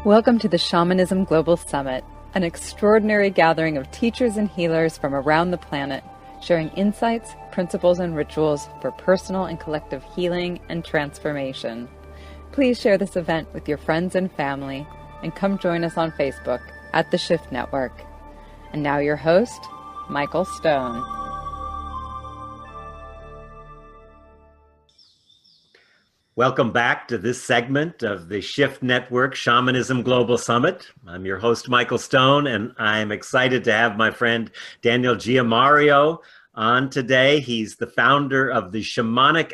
Welcome to the Shamanism Global Summit, an extraordinary gathering of teachers and healers from around the planet, sharing insights, principles, and rituals for personal and collective healing and transformation. Please share this event with your friends and family, and come join us on Facebook at The Shift Network. And now your host, Michael Stone. Welcome back to this segment of the Shift Network Shamanism Global Summit. I'm your host, Michael Stone, and I'm excited to have my friend Daniel Giamario on today. He's the founder of the Shamanic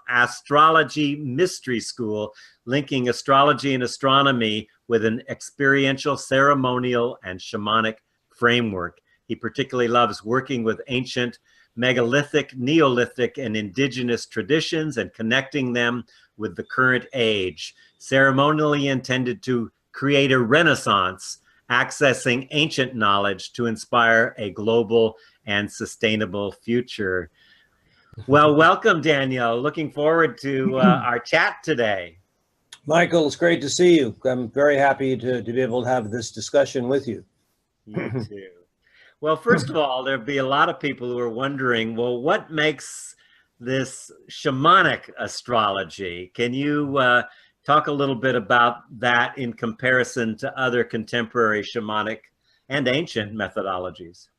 Astrology Mystery School, linking astrology and astronomy with an experiential, ceremonial, and shamanic framework. He particularly loves working with ancient megalithic, Neolithic, and indigenous traditions and connecting them with the current age, ceremonially intended to create a renaissance, accessing ancient knowledge to inspire a global and sustainable future. Well, welcome, Daniel. Looking forward to our chat today. Michael, it's great to see you. I'm very happy to be able to have this discussion with you. You too. Well, first of all, there'll be a lot of people who are wondering, well, what makes this shamanic astrology? Can you talk a little bit about that in comparison to other contemporary shamanic and ancient methodologies?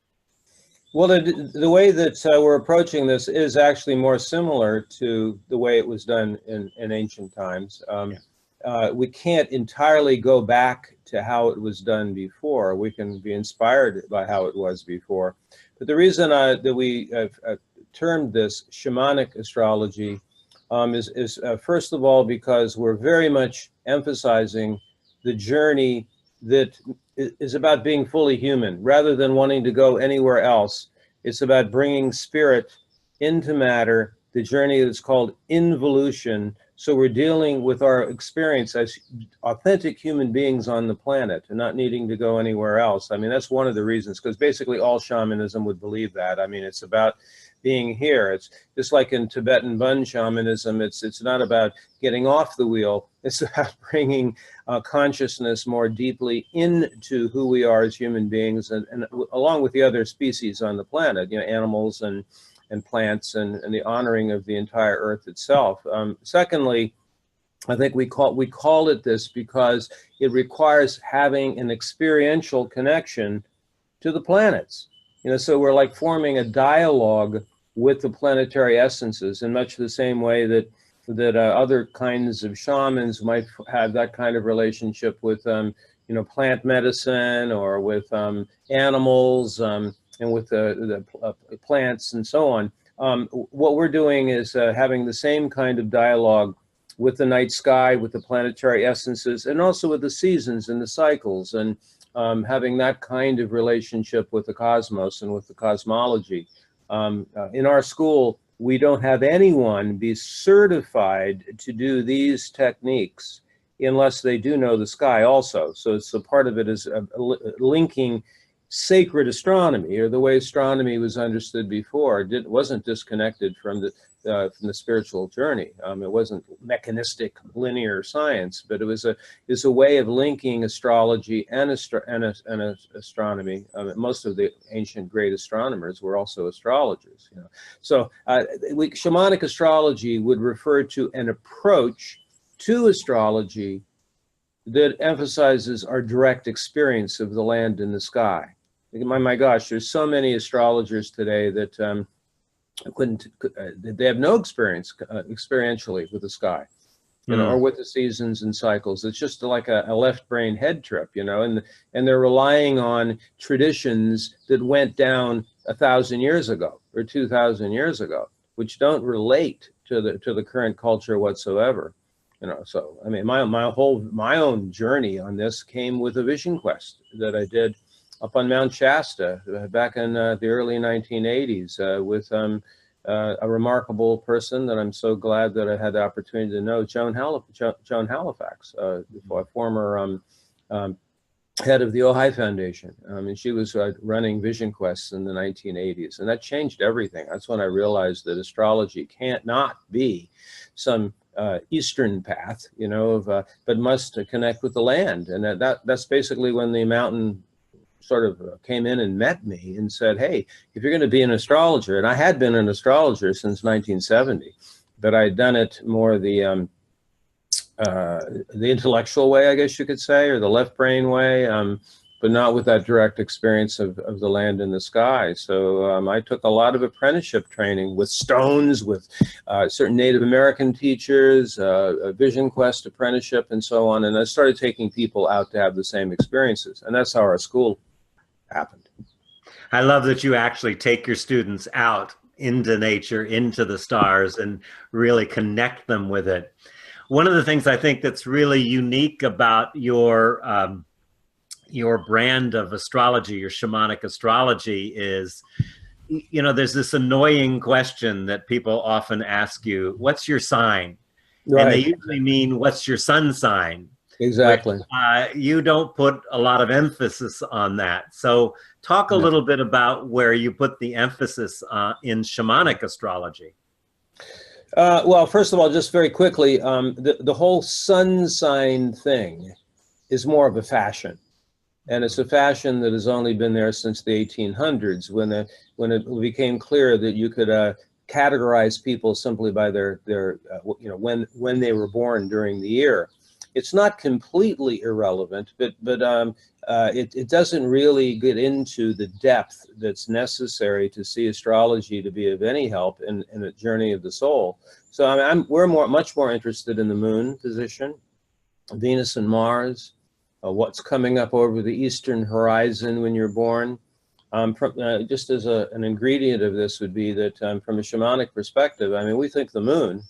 Well, the way that we're approaching this is actually more similar to the way it was done in ancient times. We can't entirely go back to how it was done before. We can be inspired by how it was before. But the reason that we have termed this shamanic astrology is first of all, because we're very much emphasizing the journey that is about being fully human. Rather than wanting to go anywhere else, it's about bringing spirit into matter, the journey that's called involution. So we're dealing with our experience as authentic human beings on the planet and not needing to go anywhere else. I mean, that's one of the reasons, because basically all shamanism would believe that. I mean, it's about being here. It's just like in Tibetan Bun shamanism, it's not about getting off the wheel. It's about bringing consciousness more deeply into who we are as human beings, and along with the other species on the planet, you know, animals and plants, and the honoring of the entire earth itself. Secondly, I think we call it this because it requires having an experiential connection to the planets. You know, so we're like forming a dialogue with the planetary essences in much the same way that other kinds of shamans might have that kind of relationship with you know, plant medicine, or with animals, and with the plants and so on. What we're doing is having the same kind of dialogue with the night sky, with the planetary essences, and also with the seasons and the cycles, and having that kind of relationship with the cosmos and with the cosmology. In our school, we don't have anyone be certified to do these techniques unless they do know the sky also. So it's a part of it is linking sacred astronomy, or the way astronomy was understood before. It wasn't disconnected from the spiritual journey. It wasn't mechanistic, linear science, but it was a way of linking astrology and astronomy. Most of the ancient great astronomers were also astrologers. You know, so shamanic astrology would refer to an approach to astrology that emphasizes our direct experience of the land and the sky. My gosh, there's so many astrologers today that they have no experience experientially with the sky, you know, or with the seasons and cycles. It's just like a left brain head trip, you know, and they're relying on traditions that went down 1,000 years ago or 2,000 years ago, which don't relate to the current culture whatsoever. You know, so I mean, my own journey on this came with a vision quest that I did up on Mount Shasta back in the early 1980s with a remarkable person that I'm so glad that I had the opportunity to know, Joan Halifax, a former head of the Ojai Foundation. And she was running vision quests in the 1980s, and that changed everything. That's when I realized that astrology can't not be some eastern path, you know, but must connect with the land. And that's basically when the mountain sort of came in and met me and said, hey, if you're going to be an astrologer, and I had been an astrologer since 1970, but I'd done it more the intellectual way, I guess you could say, or the left brain way, but not with that direct experience of the land and the sky. So I took a lot of apprenticeship training with stones, with certain Native American teachers, a Vision Quest apprenticeship, and so on. And I started taking people out to have the same experiences. And that's how our school happened. I love that you actually take your students out into nature, into the stars, and really connect them with it. One of the things I think that's really unique about your brand of astrology, your shamanic astrology, is, you know, there's this annoying question that people often ask you, what's your sign? Right. And they usually mean, what's your sun sign? Exactly. Which, you don't put a lot of emphasis on that. So talk a little bit about where you put the emphasis in shamanic astrology. Well, first of all, just very quickly, the whole sun sign thing is more of a fashion. And it's a fashion that has only been there since the 1800s, when it became clear that you could categorize people simply by their you know, when they were born during the year. It's not completely irrelevant, but it doesn't really get into the depth that's necessary to see astrology to be of any help in the journey of the soul. So we're much more interested in the moon position, Venus and Mars, what's coming up over the eastern horizon when you're born. Just as an ingredient of this would be that from a shamanic perspective, I mean, we think the moon,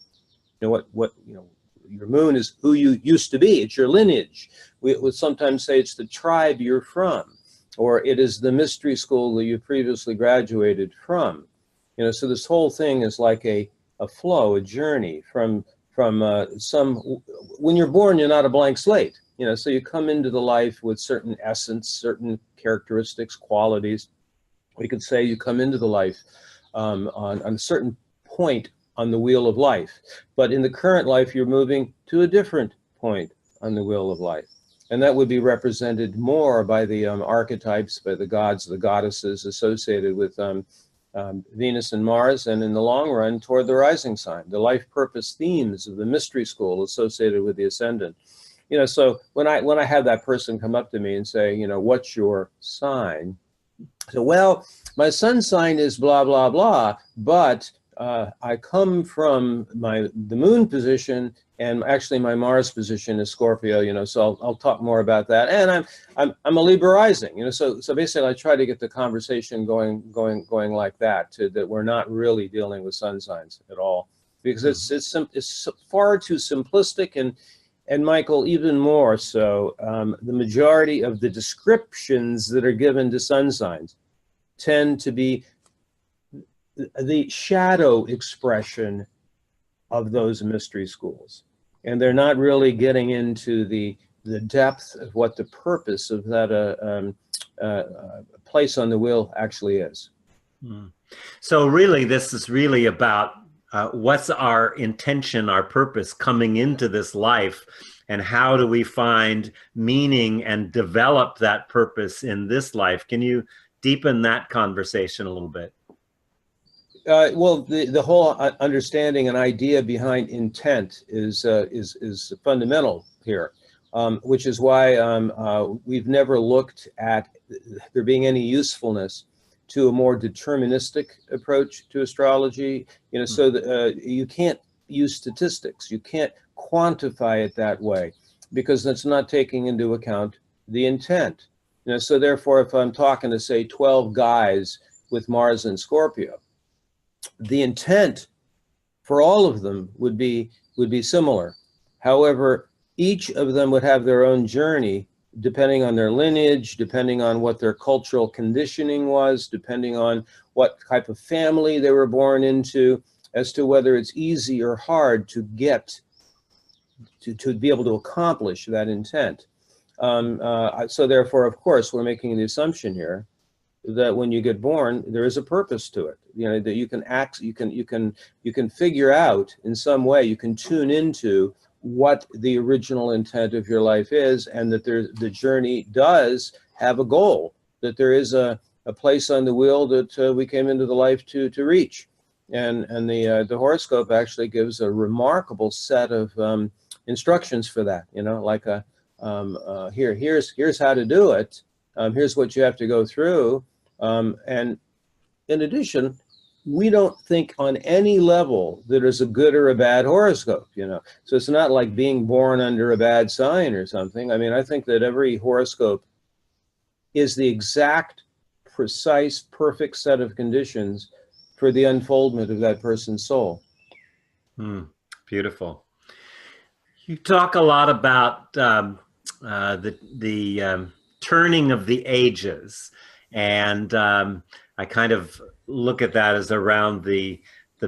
you know, you know, your moon is who you used to be. It's your lineage. We would sometimes say it's the tribe you're from, or it is the mystery school that you previously graduated from. You know, so this whole thing is like a flow, a journey from when you're born, you're not a blank slate. You know, so you come into the life with certain essence, certain characteristics, qualities. We could say you come into the life on a certain point on the wheel of life. But in the current life, you're moving to a different point on the wheel of life. And that would be represented more by the archetypes, by the gods, the goddesses associated with Venus and Mars, and in the long run, toward the rising sign, the life purpose themes of the mystery school associated with the ascendant. You know, so when I have that person come up to me and say, you know, what's your sign? So, well, my sun sign is blah, blah, blah, but I come from the moon position, and actually my Mars position is Scorpio, you know, so I'll talk more about that. And I'm a Libra rising, you know, so basically I try to get the conversation going like that, that we're not really dealing with sun signs at all, because it's far too simplistic, and Michael, even more so, the majority of the descriptions that are given to sun signs tend to be the shadow expression of those mystery schools. And they're not really getting into the depth of what the purpose of that place on the wheel actually is. So really, this is really about what's our intention, our purpose coming into this life, and how do we find meaning and develop that purpose in this life? Can you deepen that conversation a little bit? Well, the whole understanding and idea behind intent is fundamental here, which is why we've never looked at there being any usefulness to a more deterministic approach to astrology. You know, so that you can't use statistics, you can't quantify it that way, because that's not taking into account the intent. You know, so therefore, if I'm talking to, say, 12 guys with Mars and Scorpio, the intent for all of them would be similar. However, each of them would have their own journey, depending on their lineage, depending on what their cultural conditioning was, depending on what type of family they were born into, as to whether it's easy or hard to get to be able to accomplish that intent. So therefore, of course, we're making the assumption here that when you get born, there is a purpose to it. You know, that you can act, you can figure out in some way, you can tune into what the original intent of your life is, and that the journey does have a goal, that there is a place on the wheel that we came into the life to reach. And the horoscope actually gives a remarkable set of instructions for that, you know, like here's how to do it. Here's what you have to go through. And in addition, we don't think on any level that there's a good or a bad horoscope, you know. So it's not like being born under a bad sign or something. I mean, I think that every horoscope is the exact, precise, perfect set of conditions for the unfoldment of that person's soul. Beautiful. You talk a lot about the turning of the ages, and I kind of look at that as around the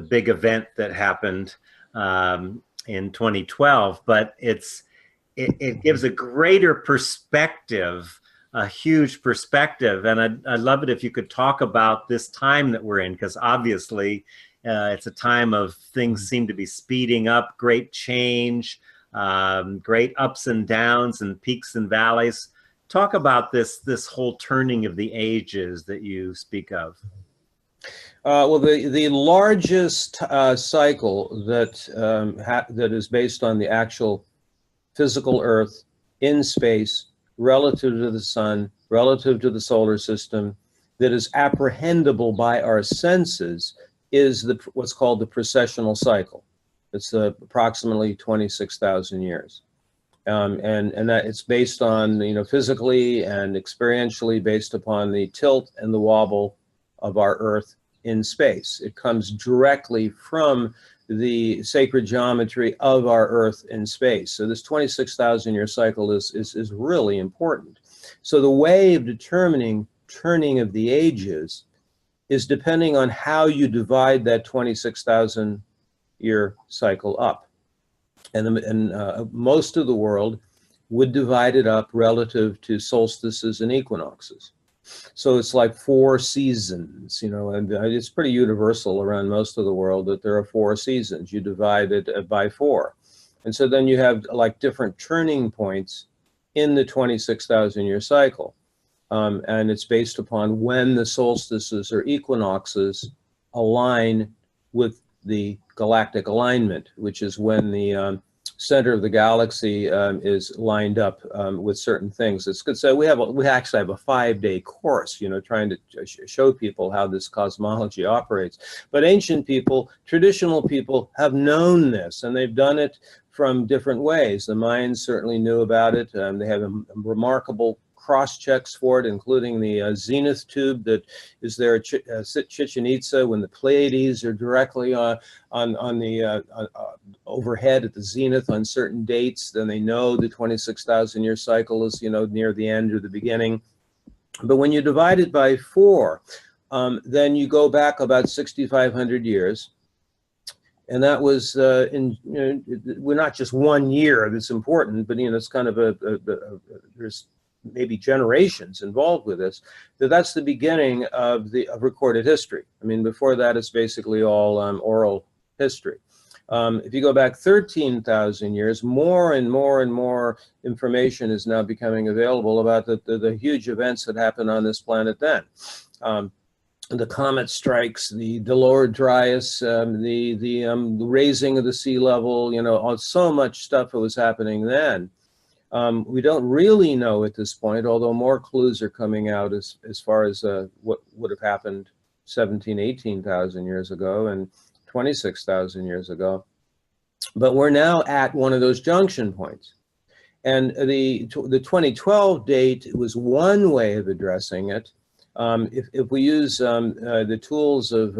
big event that happened in 2012. But it gives a greater perspective, a huge perspective, and I'd love it if you could talk about this time that we're in, because obviously it's a time of things seem to be speeding up, great change, great ups and downs and peaks and valleys. Talk about this whole turning of the ages that you speak of. Well, the largest cycle that that is based on the actual physical Earth in space, relative to the sun, relative to the solar system, that is apprehendable by our senses, is what's called the precessional cycle. It's approximately 26,000 years. And that it's based on, you know, physically and experientially based upon the tilt and the wobble of our Earth in space. It comes directly from the sacred geometry of our Earth in space. So this 26,000 year cycle is really important. So the way of determining turning of the ages is depending on how you divide that 26,000 year cycle up. And most of the world would divide it up relative to solstices and equinoxes. So it's like 4 seasons, you know, and it's pretty universal around most of the world that there are 4 seasons. You divide it by 4. And so then you have like different turning points in the 26,000 year cycle. And it's based upon when the solstices or equinoxes align with the galactic alignment, which is when the center of the galaxy is lined up with certain things. It's good. So we actually have a 5-day course, you know, trying to show people how this cosmology operates. But ancient people, traditional people, have known this, and they've done it from different ways. The Mayans certainly knew about it. They have a remarkable cross checks for it, including the zenith tube that is there at Chichen Itza when the Pleiades are directly on the overhead at the zenith on certain dates. Then they know the 26,000 year cycle is, you know, near the end or the beginning. But when you divide it by 4, then you go back about 6,500 years. And that was we're not just 1 year that's important, but, you know, it's kind of there's maybe generations involved with this, that's the beginning of recorded history. I mean, before that, it's basically all oral history. If you go back 13,000 years, more and more and more information is now becoming available about the huge events that happened on this planet then. The comet strikes, the Lower Dryas, the raising of the sea level, you know, so much stuff that was happening then. We don't really know at this point, although more clues are coming out as far as what would have happened 17,000, 18,000 years ago and 26,000 years ago. But we're now at one of those junction points. And the 2012 date was one way of addressing it. If we use the tools of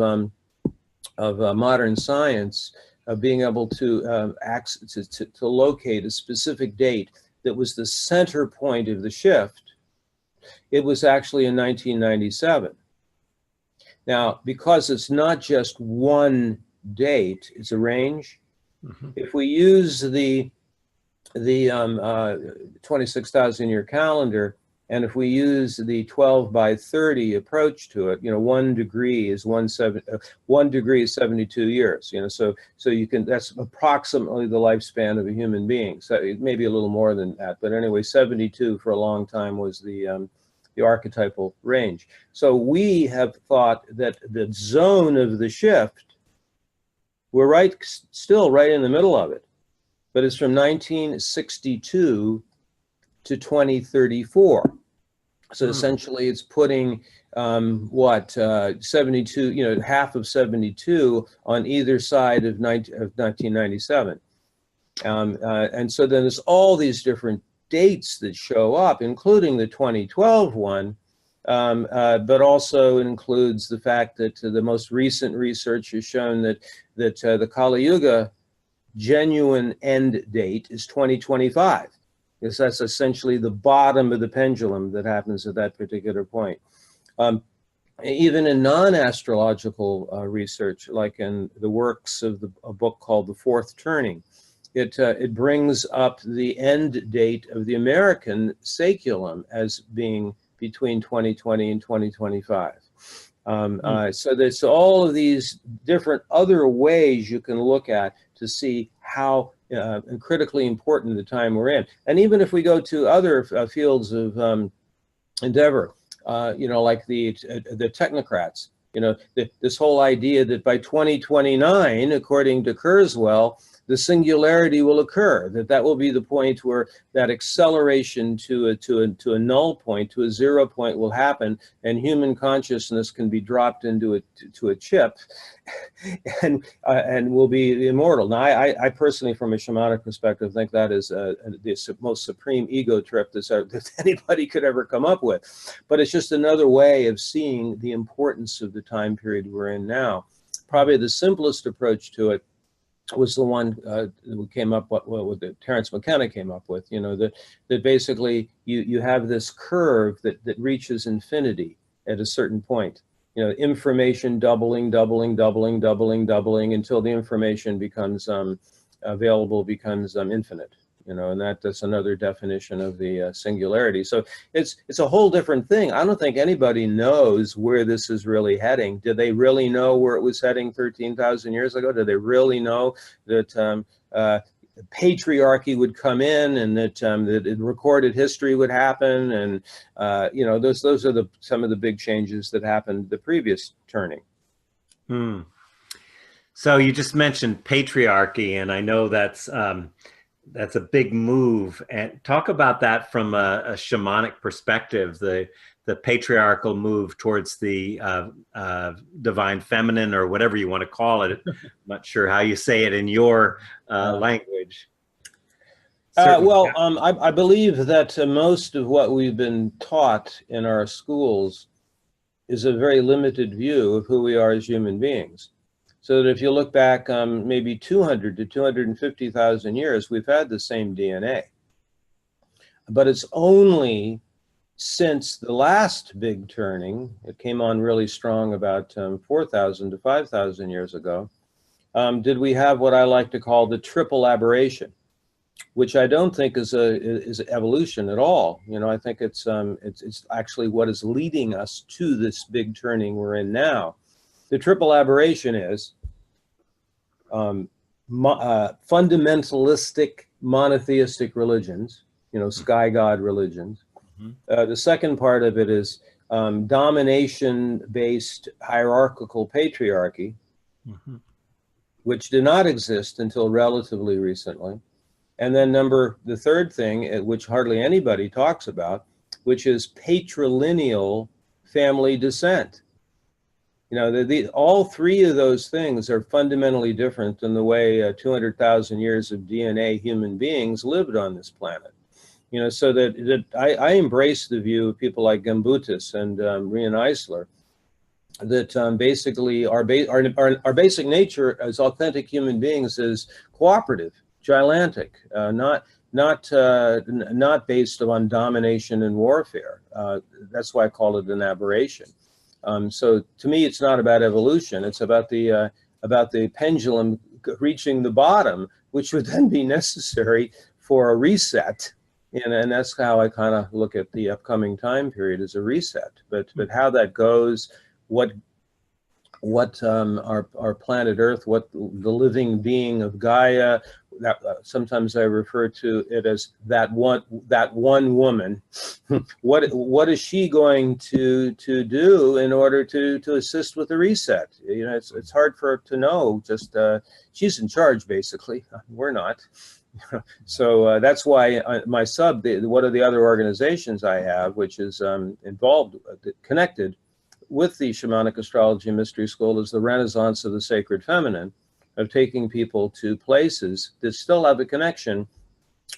modern science, of being able to locate a specific date that was the center point of the shift, it was actually in 1997. Now, because it's not just one date, it's a range. Mm-hmm. If we use the 26,000 year calendar And if we use the 12 by 30 approach to it, 1 degree is 1 degree is 72 years. So you can, that's approximately the lifespan of a human being. So it may be a little more than that, but anyway, 72 for a long time was the archetypal range. So we have thought that the zone of the shift, we're still right in the middle of it, but it's from 1962 to 2034. So essentially it's putting 72, half of 72 on either side of 1997. And so then there's all these different dates that show up, including the 2012 one, but also includes the fact that the most recent research has shown that the Kali Yuga genuine end date is 2025. Because that's essentially the bottom of the pendulum that happens at that particular point. Even in non-astrological research, like in the works of a book called The Fourth Turning, it brings up the end date of the American saculum as being between 2020 and 2025. So there's all of these different other ways you can look at to see how and critically important the time we're in. And even if we go to other fields of endeavor, like the technocrats, this whole idea that by 2029, according to Kurzweil, the singularity will occur, that will be the point where that acceleration to a null point, to a 0 point will happen, and human consciousness can be dropped into a chip and will be immortal. Now, I personally, from a shamanic perspective, think that is the most supreme ego trip that anybody could ever come up with. But it's just another way of seeing the importance of the time period we're in now. Probably the simplest approach to it was the one we came up with, Terence McKenna came up with, that basically you have this curve that reaches infinity at a certain point. Information doubling until the information becomes available, becomes infinite. And that's another definition of the singularity. So it's a whole different thing. I don't think anybody knows where this is really heading. Did they really know where it was heading 13,000 years ago? Did they really know that patriarchy would come in and that recorded history would happen? And those are some of the big changes that happened the previous turning. So you just mentioned patriarchy, and I know that's a big move. And talk about that from a shamanic perspective, the patriarchal move towards the divine feminine, or whatever you want to call it. I'm not sure how you say it in your language. I believe that most of what we've been taught in our schools is a very limited view of who we are as human beings. So that if you look back maybe 200 to 250,000 years, we've had the same DNA. But it's only since the last big turning, it came on really strong about 4,000 to 5,000 years ago, did we have what I like to call the triple aberration, which I don't think is evolution at all. I think it's actually what is leading us to this big turning we're in now. The triple aberration is fundamentalistic monotheistic religions, sky god religions. The second part of it is domination-based hierarchical patriarchy, which did not exist until relatively recently. And then the third thing, which hardly anybody talks about, which is patrilineal family descent. All three of those things are fundamentally different than the way 200,000 years of DNA human beings lived on this planet. So that I embrace the view of people like Gamboutis and Rian Eisler, that basically our basic nature as authentic human beings is cooperative, gigantic, not based on domination and warfare. That's why I call it an aberration. So to me, it's not about evolution. It's about the pendulum reaching the bottom, which would then be necessary for a reset And that's how I kind of look at the upcoming time period as a reset. But how that goes, what our planet Earth, what the living being of Gaia, that sometimes I refer to it as that one woman. What is she going to do in order to assist with the reset? You know, it's hard for her to know. Just she's in charge, basically. We're not. So that's why one of the other organizations I have, which is involved, connected with the Shamanic Astrology Mystery School, is the Renaissance of the Sacred Feminine, of taking people to places that still have a connection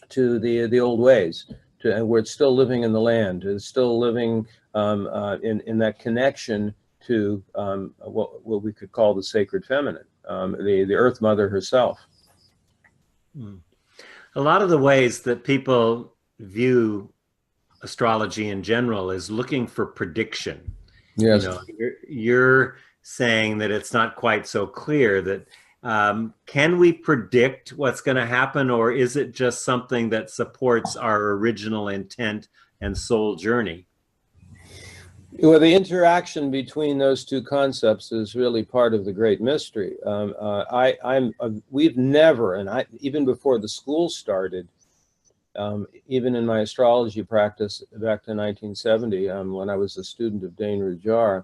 to the old ways, where it's still living in the land, it's still living in that connection to what we could call the Sacred Feminine, the Earth Mother herself. A lot of the ways that people view astrology in general is looking for prediction. Yes. You know, you're saying that it's not quite so clear that can we predict what's going to happen, or is it just something that supports our original intent and soul journey? Well, the interaction between those two concepts is really part of the great mystery. We've never, and even before the school started, even in my astrology practice back to 1970, when I was a student of Dane Rudhyar,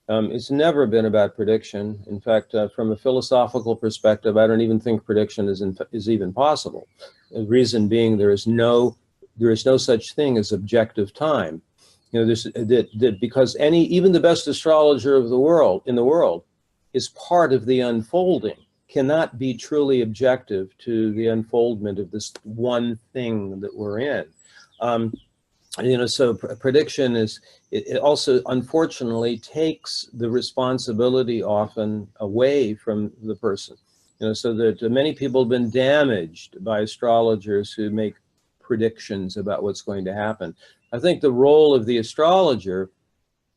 it's never been about prediction. In fact, from a philosophical perspective, I don't even think prediction is even possible. The reason being, there is no such thing as objective time. You know, because even the best astrologer in the world is part of the unfolding, cannot be truly objective to the unfoldment of this one thing that we're in. You know, so prediction it also unfortunately takes the responsibility often away from the person. You know, so that many people have been damaged by astrologers who make predictions about what's going to happen. I think the role of the astrologer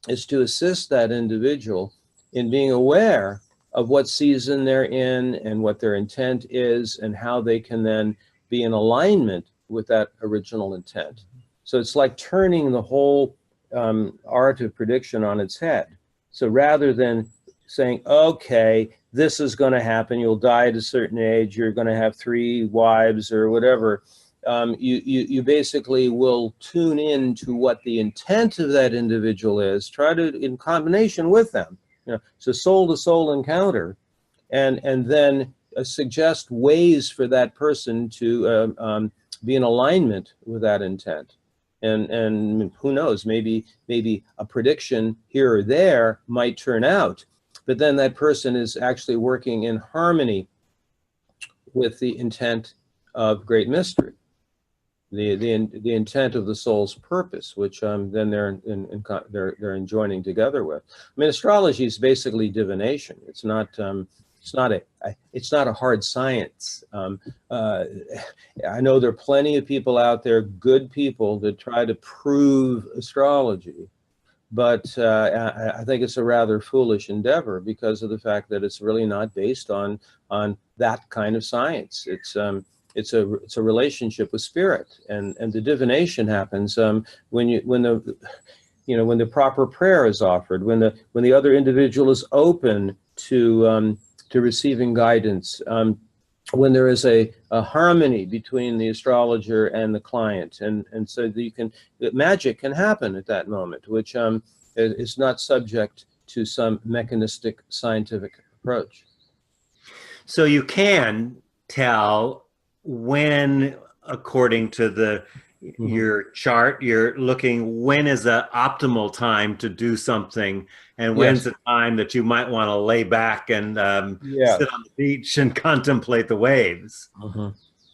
is to assist that individual in being aware of what season they're in and what their intent is, and how they can then be in alignment with that original intent. So it's like turning the whole art of prediction on its head. So rather than saying, okay, this is going to happen, you'll die at a certain age, you're going to have 3 wives or whatever, you basically will tune in to what the intent of that individual is, try to, in combination with them, you know, so soul-to-soul encounter, and then suggest ways for that person to be in alignment with that intent. And who knows, maybe a prediction here or there might turn out, but then that person is actually working in harmony with the intent of great mystery, the intent of the soul's purpose, which then they're joining together with. I mean, astrology is basically divination. It's not a hard science. I know there are plenty of people out there, good people, that try to prove astrology, but I think it's a rather foolish endeavor because of the fact that it's really not based on that kind of science. It's a relationship with spirit, and the divination happens when the proper prayer is offered, when the other individual is open to receiving guidance, when there is a harmony between the astrologer and the client, and so magic can happen at that moment, which is not subject to some mechanistic scientific approach. So you can tell when, according to your chart, you're looking when is the optimal time to do something, and when's the time that you might want to lay back and sit on the beach and contemplate the waves.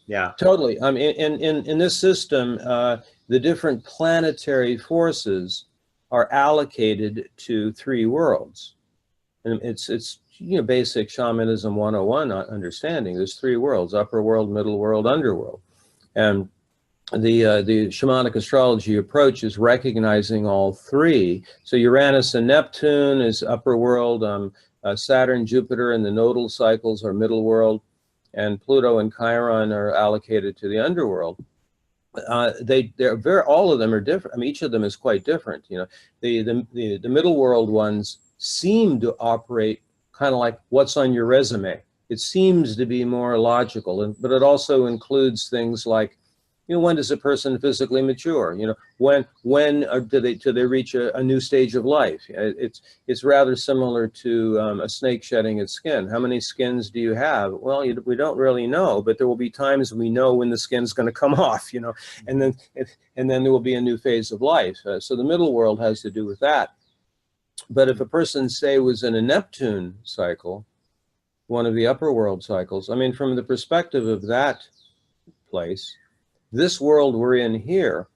Yeah, totally. I mean, in this system, the different planetary forces are allocated to 3 worlds, and it's basic Shamanism 101 understanding. There's 3 worlds: upper world, middle world, underworld, and the shamanic astrology approach is recognizing all 3. So Uranus and Neptune is upper world, Saturn, Jupiter, and the nodal cycles are middle world, and Pluto and Chiron are allocated to the underworld. they're very, all of them are different. I mean, each of them is quite different. You know, the middle world ones seem to operate kind of like what's on your resume. It seems to be more logical, but it also includes things like, you know, when does a person physically mature? You know, when do they reach a new stage of life? It's rather similar to a snake shedding its skin. How many skins do you have? Well, we don't really know, but there will be times we know when the skin's going to come off. You know, and then there will be a new phase of life. So the middle world has to do with that. But if a person, say, was in a Neptune cycle, one of the upper world cycles, I mean, from the perspective of that place, this world we're in here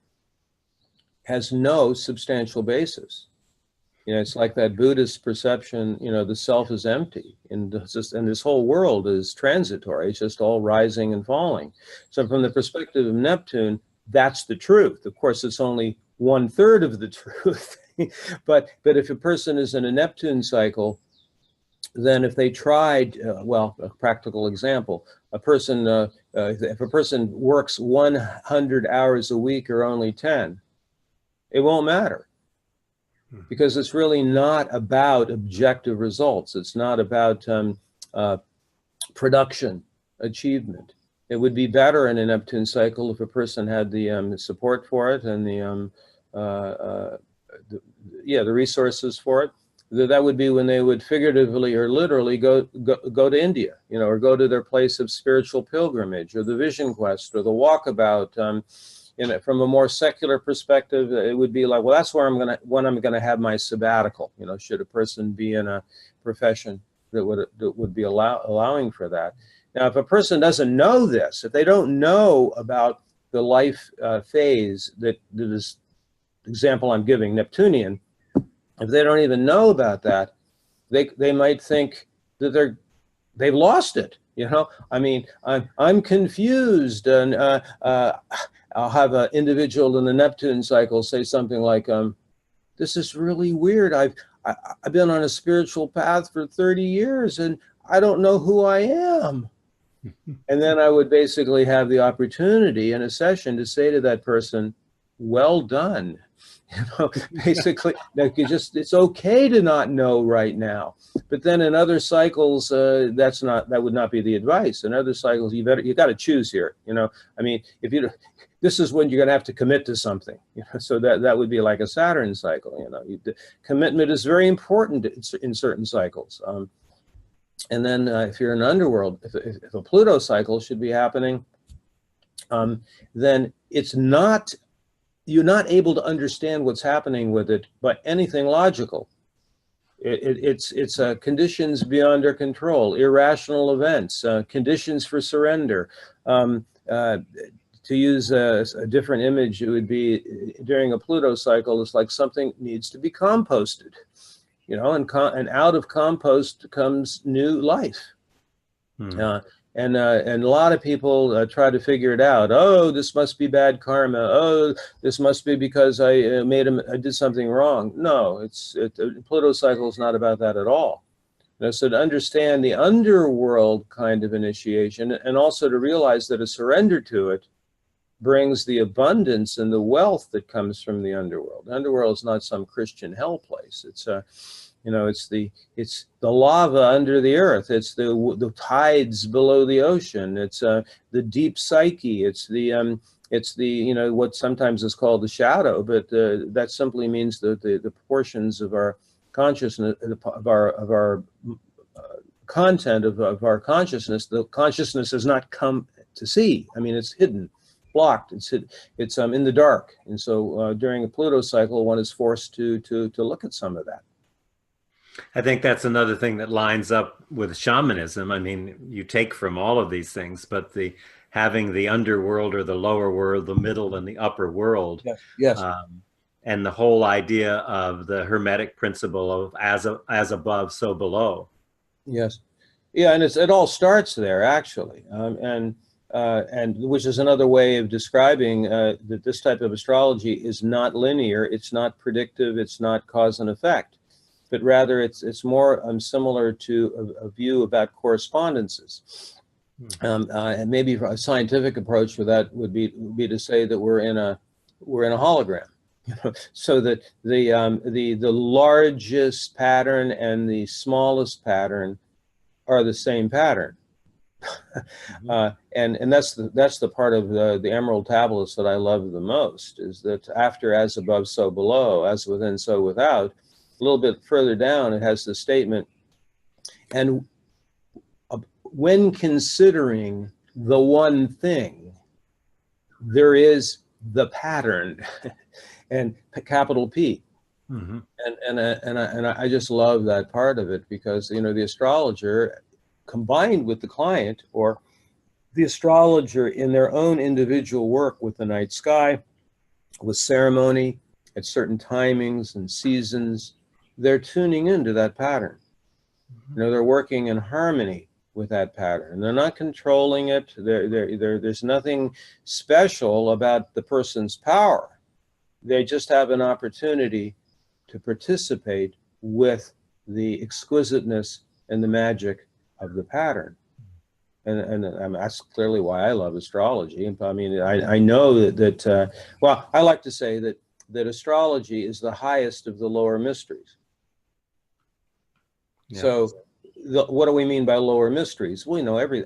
has no substantial basis. You know, it's like that Buddhist perception, you know, the self is empty, and this whole world is transitory. It's just all rising and falling. So from the perspective of Neptune, that's the truth. Of course, it's only 1/3 of the truth. but if a person is in a Neptune cycle, then if they tried, well, a practical example, a person, if a person works 100 hours a week or only 10, it won't matter, because it's really not about objective results. It's not about production, achievement. It would be better in a Neptune cycle if a person had the support for it and the resources for it. That would be when they would figuratively or literally go to India, you know, or go to their place of spiritual pilgrimage, or the vision quest, or the walkabout. You know, from a more secular perspective, it would be like, well, that's where when I'm gonna have my sabbatical. You know, should a person be in a profession that would be allowing for that. Now, if a person doesn't know this, if they don't know about the life phase that is, example I'm giving, Neptunian, if they don't even know about that, they might think that they've lost it. You know, I mean, I'm confused, and I'll have an individual in the Neptune cycle say something like, "This is really weird. I've been on a spiritual path for 30 years, and I don't know who I am." And then I would basically have the opportunity in a session to say to that person, "Well done." You know, basically, it's okay to not know right now. But then in other cycles, that would not be the advice. In other cycles, you got to choose here. You know, I mean, this is when you're going to have to commit to something. You know, so that would be like a Saturn cycle. You know, the commitment is very important in certain cycles. And then if you're in an underworld, if a Pluto cycle should be happening, then you're not able to understand what's happening with it by anything logical. It's conditions beyond our control, irrational events, conditions for surrender. To use a different image, it would be during a Pluto cycle, it's like something needs to be composted, you know, and out of compost comes new life. And a lot of people try to figure it out. Oh, this must be bad karma. Oh, this must be because I did something wrong. No, Pluto cycle is not about that at all. You know, so to understand the underworld kind of initiation, and also to realize that a surrender to it brings the abundance and the wealth that comes from the underworld. The underworld is not some Christian hell place. It's you know, it's the lava under the earth. It's the tides below the ocean. It's the deep psyche. It's the you know, what sometimes is called the shadow, but that simply means the portions of our consciousness, of our content of our consciousness. The consciousness has not come to see. I mean, it's hidden, blocked. It's in the dark. And so during a Pluto cycle, one is forced to look at some of that. I think that's another thing that lines up with shamanism. I mean, you take from all of these things, but having the underworld or the lower world, the middle and the upper world, yes. And the whole idea of the Hermetic principle of as above, so below. Yes, yeah, and it all starts there actually, and which is another way of describing that this type of astrology is not linear. It's not predictive. It's not cause and effect. But rather it's more similar to a view about correspondences. And maybe a scientific approach for that would be to say that we're in a hologram, so that the largest pattern and the smallest pattern are the same pattern. And that's the part of the Emerald Tablets that I love the most, is that after as above, so below, as within, so without, a little bit further down, it has the statement, and when considering the one thing, there is the pattern, and capital P. And I just love that part of it, because the astrologer combined with the client, or the astrologer in their own individual work with the night sky, with ceremony at certain timings and seasons, they're tuning into that pattern. They're working in harmony with that pattern. They're not controlling it. There's nothing special about the person's power. They just have an opportunity to participate with the exquisiteness and the magic of the pattern. And that's clearly why I love astrology. I mean, I know that well, I like to say that astrology is the highest of the lower mysteries. Yeah. So what do we mean by lower mysteries? Well, every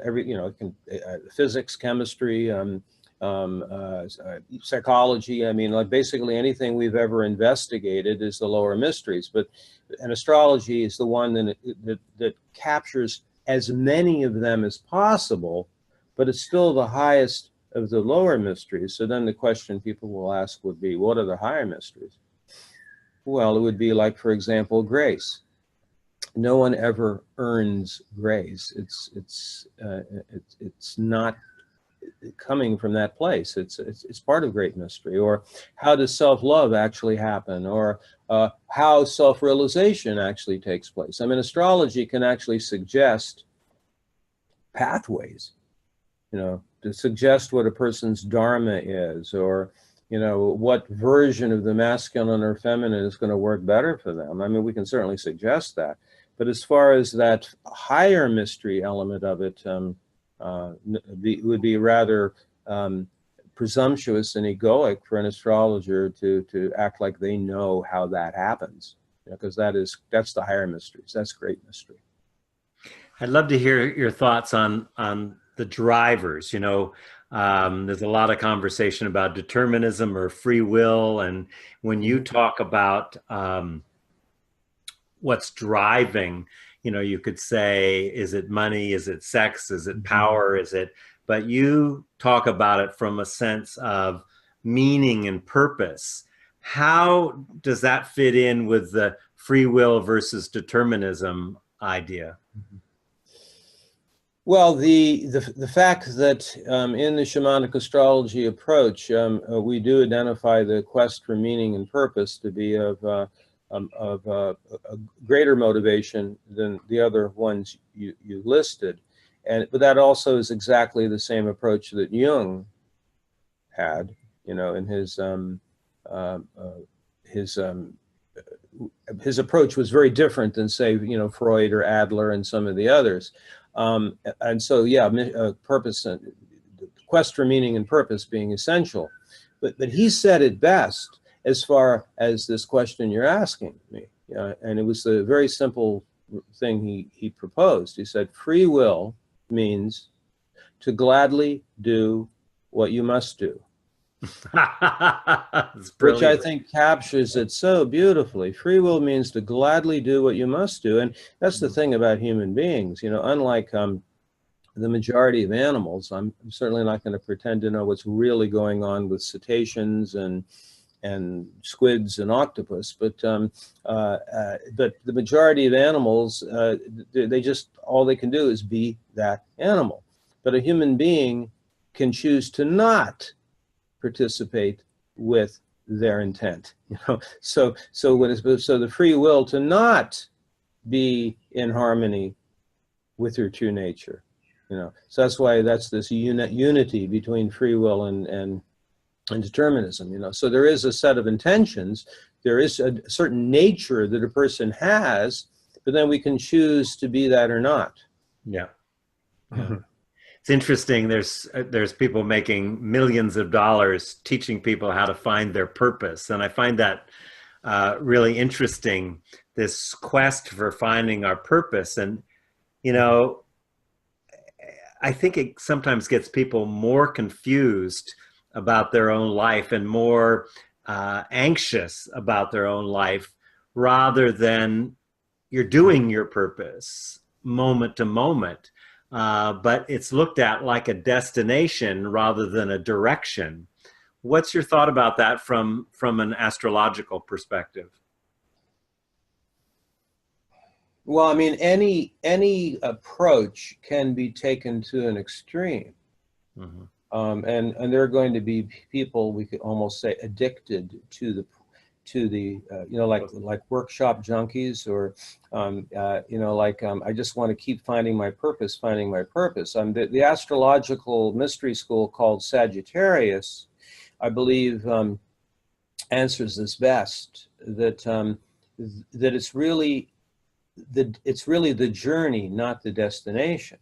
physics, chemistry, psychology. I mean, like basically anything we've ever investigated is the lower mysteries. But an astrology is the one that captures as many of them as possible, but it's still the highest of the lower mysteries. So then the question people will ask would be, what are the higher mysteries? Well, it would be like, for example, grace. No one ever earns grace. It's not coming from that place. It's part of great mystery. Or how does self-love actually happen? Or how self-realization actually takes place. I mean, astrology can actually suggest pathways, to suggest what a person's dharma is, or what version of the masculine or feminine is going to work better for them. I mean, we can certainly suggest that. But as far as that higher mystery element of it, would be rather presumptuous and egoic for an astrologer to act like they know how that happens, because that's the higher mysteries. That's great mystery. I'd love to hear your thoughts on the drivers. There's a lot of conversation about determinism or free will, and when you talk about what's driving, you could say, is it money? Is it sex? Is it power? But you talk about it from a sense of meaning and purpose. How does that fit in with the free will versus determinism idea? Well, the fact that in the shamanic astrology approach, we do identify the quest for meaning and purpose to be of a greater motivation than the other ones you listed, but that also is exactly the same approach that Jung had, in his approach was very different than, say, Freud or Adler and some of the others, and so purpose and the quest for meaning and purpose being essential, but he said it best as far as this question you're asking me, and it was a very simple thing he proposed. He said, free will means to gladly do what you must do. Which I think captures it so beautifully. Free will means to gladly do what you must do. And that's the thing about human beings, unlike the majority of animals. I'm certainly not going to pretend to know what's really going on with cetaceans and squids and octopus, but the majority of animals, they just, all they can do is be that animal. But a human being can choose to not participate with their intent. So the free will to not be in harmony with your true nature. So that's why that's this unity between free will and determinism. So there is a set of intentions, there is a certain nature that a person has, but then we can choose to be that or not. Yeah. It's interesting. There's people making millions of dollars teaching people how to find their purpose, and I find that really interesting. This quest for finding our purpose, and you know, I think it sometimes gets people more confused about their own life and more anxious about their own life, rather than you're doing your purpose moment to moment. But it's looked at like a destination rather than a direction. What's your thought about that from an astrological perspective? Well, I mean, any approach can be taken to an extreme. Mm-hmm. And there are going to be people, we could almost say, addicted to the you know, like workshop junkies, or you know, like I just want to keep finding my purpose. The astrological mystery school called Sagittarius, I believe, answers this best. That that it's really the journey, not the destination.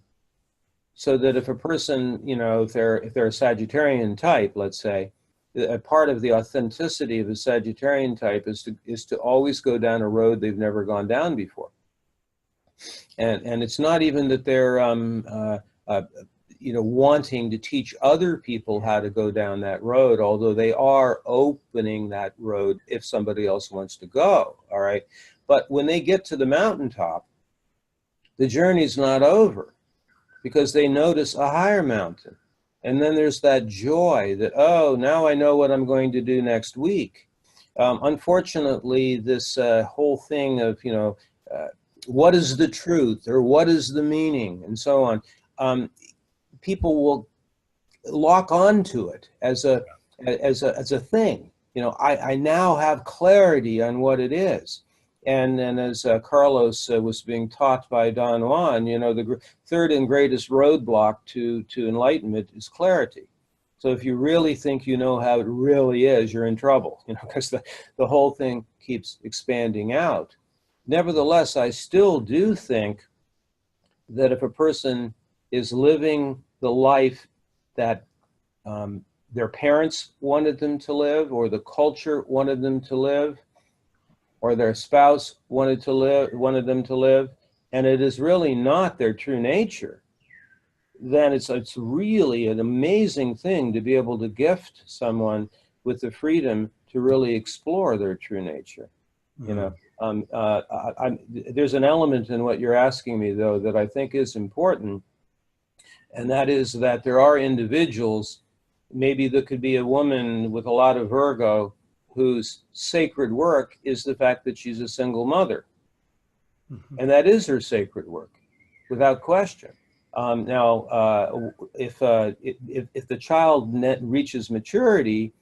So that if a person, you know, if they're a Sagittarian type, let's say, a part of the authenticity of a Sagittarian type is to always go down a road they've never gone down before. And it's not even that they're you know, wanting to teach other people how to go down that road, although they are opening that road if somebody else wants to go. All right. But when they get to the mountaintop, the journey's not over, because they notice a higher mountain. And then there's that joy that, oh, now I know what I'm going to do next week. Unfortunately, this whole thing of, you know, what is the truth, or what is the meaning, and so on, people will lock onto it as a thing. You know, I now have clarity on what it is. And as Carlos was being taught by Don Juan, you know, the third and greatest roadblock to enlightenment is clarity. So if you really think you know how it really is, you're in trouble, you know, because the whole thing keeps expanding out. Nevertheless, I still do think that if a person is living the life that their parents wanted them to live, or the culture wanted them to live, or their spouse wanted them to live, and it is really not their true nature, then it's really an amazing thing to be able to gift someone with the freedom to really explore their true nature. You know, there's an element in what you're asking me, though, that I think is important, and that is that there are individuals, maybe there could be a woman with a lot of Virgo, whose sacred work is the fact that she's a single mother. Mm-hmm. And that is her sacred work, without question. Now, if the child reaches maturity,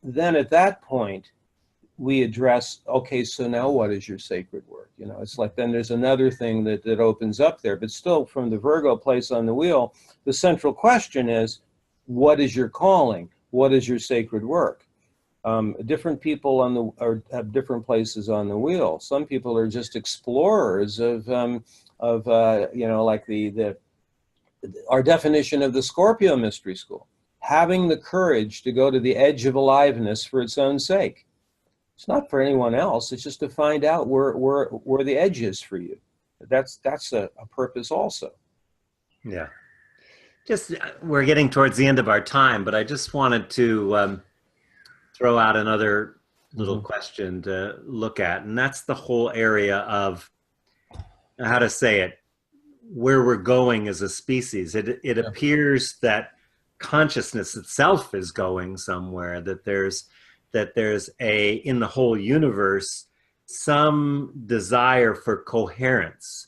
then at that point, we address, okay, so now what is your sacred work? You know, it's like, then there's another thing that opens up there. But still, from the Virgo place on the wheel, the central question is, what is your calling? What is your sacred work? Different people have different places on the wheel. Some people are just explorers of you know, like our definition of the Scorpio mystery school, having the courage to go to the edge of aliveness for its own sake. It's not for anyone else. It's just to find out where the edge is for you. That's a purpose also. Yeah. Just we're getting towards the end of our time, but I just wanted to throw out another little question to look at, and that's the whole area of, how to say it, where we're going as a species. It appears that consciousness itself is going somewhere, that there's in the whole universe some desire for coherence,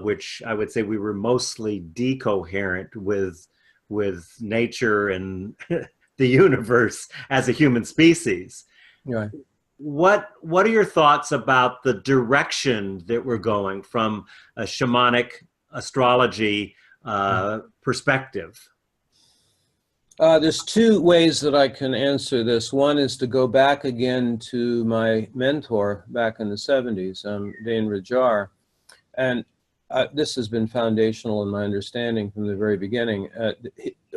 which I would say we were mostly decoherent with nature and the universe as a human species. Right. What are your thoughts about the direction that we're going from a shamanic astrology perspective? There's two ways that I can answer this. One is to go back again to my mentor back in the 70s, Dane Rajar. And This has been foundational in my understanding from the very beginning.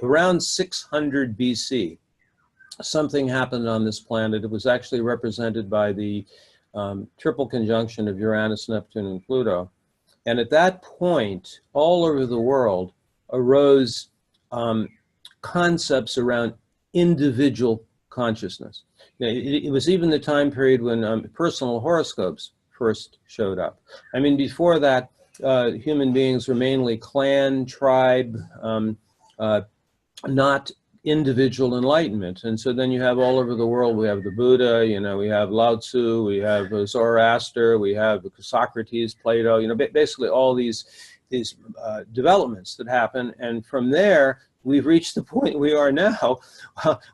Around 600 BC, something happened on this planet. It was actually represented by the triple conjunction of Uranus, Neptune, and Pluto. And at that point, all over the world arose concepts around individual consciousness. It was even the time period when personal horoscopes first showed up. I mean, before that, human beings were mainly clan, tribe, not individual enlightenment. And so then you have all over the world, we have the Buddha, you know, we have Lao Tzu, we have Zoroaster, we have Socrates, Plato, you know, basically all these developments that happen. And from there, we've reached the point we are now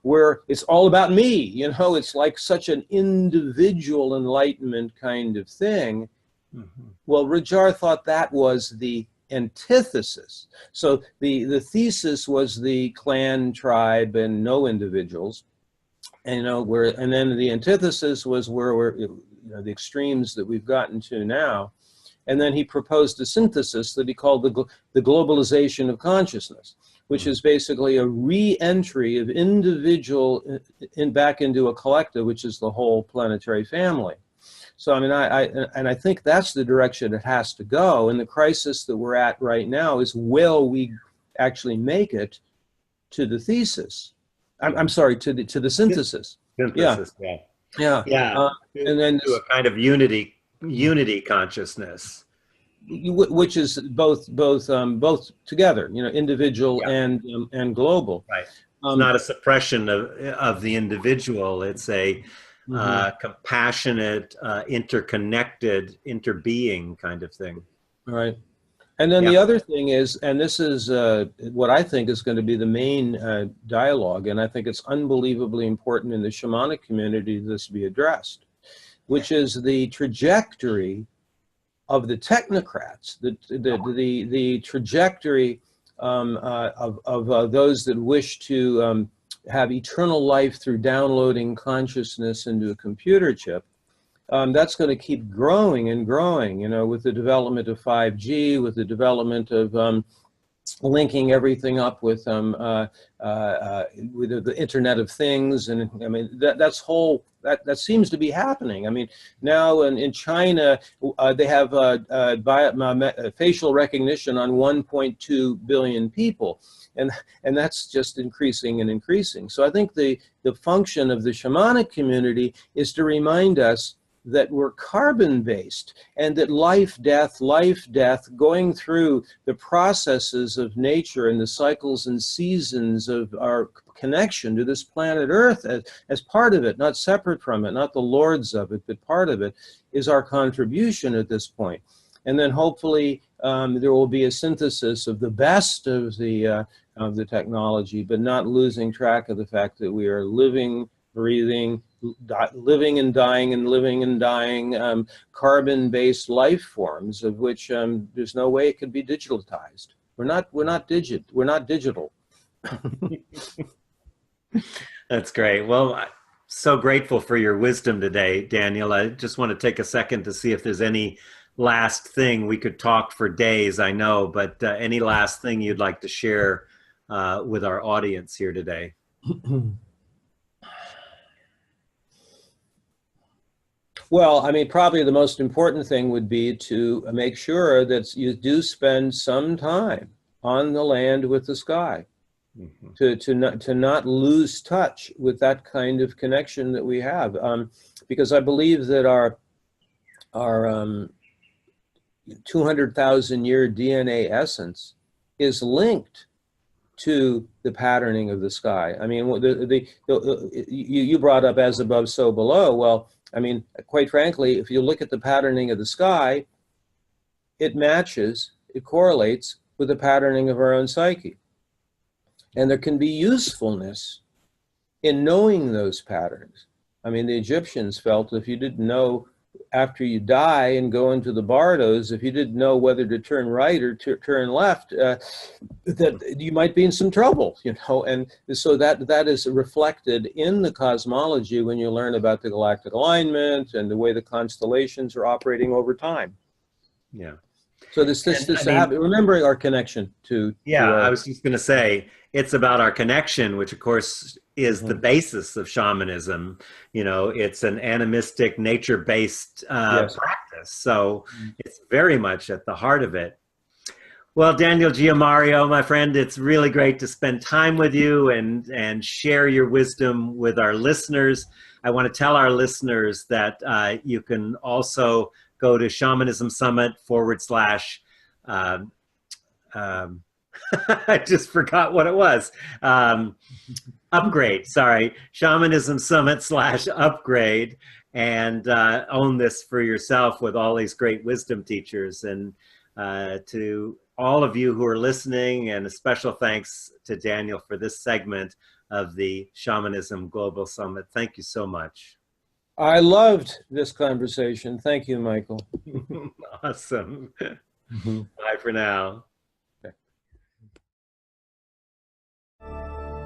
where it's all about me, you know, it's like such an individual enlightenment kind of thing. Mm-hmm. Well, Rajar thought that was the antithesis. So the thesis was the clan, tribe, and no individuals, and you know and then the antithesis was where we're, you know, the extremes that we've gotten to now. And then he proposed a synthesis that he called the globalization of consciousness, which is basically a re-entry of individual back into a collective, which is the whole planetary family. So, I mean, I think that's the direction it has to go. And the crisis that we're at right now is, will we actually make it to the thesis? I'm sorry, to the synthesis. Synthesis, yeah. And then to a kind of unity consciousness, which is both together, you know, individual and global. Right. It's not a suppression of the individual. It's a compassionate, interconnected, interbeing kind of thing. Right. And then the other thing is, and this is what I think is going to be the main dialogue, and I think it's unbelievably important in the shamanic community this be addressed, which is the trajectory of the technocrats, the trajectory of those that wish to have eternal life through downloading consciousness into a computer chip. That's going to keep growing and growing, you know, with the development of 5G, with the development of linking everything up with the Internet of Things. And I mean, that seems to be happening. I mean, now in China, they have facial recognition on 1.2 billion people. And that's just increasing and increasing. So I think the function of the shamanic community is to remind us that we're carbon-based, and that life, death, going through the processes of nature and the cycles and seasons of our connection to this planet Earth as part of it, not separate from it, not the lords of it, but part of it, is our contribution at this point. And then hopefully there will be a synthesis of the best of the technology, but not losing track of the fact that we are living, breathing, living and dying, carbon-based life forms, of which there's no way it could be digitalized. We're not digital. That's great. Well, I'm so grateful for your wisdom today, Daniel. I just want to take a second to see if there's any last thing. We could talk for days, I know, but any last thing you'd like to share with our audience here today? Well, I mean, probably the most important thing would be to make sure that you do spend some time on the land with the sky, to not lose touch with that kind of connection that we have, because I believe that our 200,000-year DNA essence is linked to the patterning of the sky. I mean, you brought up as above, so below. Well, I mean, quite frankly, if you look at the patterning of the sky, it matches, it correlates with the patterning of our own psyche. And there can be usefulness in knowing those patterns. I mean, the Egyptians felt if you didn't know after you die and go into the bardos, if you didn't know whether to turn right or turn left, that you might be in some trouble, you know. And so that is reflected in the cosmology when you learn about the galactic alignment and the way the constellations are operating over time. Yeah. So remembering our connection to I was just going to say, it's about our connection, which of course is the basis of shamanism. It's an animistic, nature-based practice. So it's very much at the heart of it. Well, Daniel Giamario, my friend, it's really great to spend time with you and share your wisdom with our listeners. I want to tell our listeners that you can also go to Shamanism Summit / I just forgot what it was. Upgrade, sorry. Shamanism Summit / upgrade, and own this for yourself with all these great wisdom teachers. And to all of you who are listening, and a special thanks to Daniel for this segment of the Shamanism Global Summit. Thank you so much. I loved this conversation. Thank you, Michael. Awesome. Bye for now.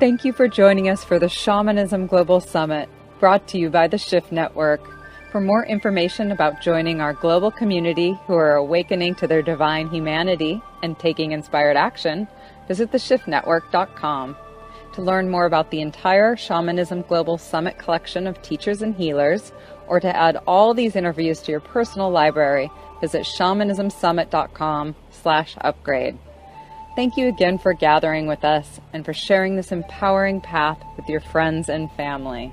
Thank you for joining us for the Shamanism Global Summit, brought to you by the Shift Network. For more information about joining our global community who are awakening to their divine humanity and taking inspired action, visit theshiftnetwork.com. To learn more about the entire Shamanism Global Summit collection of teachers and healers, or to add all these interviews to your personal library, visit shamanismsummit.com/upgrade. Thank you again for gathering with us and for sharing this empowering path with your friends and family.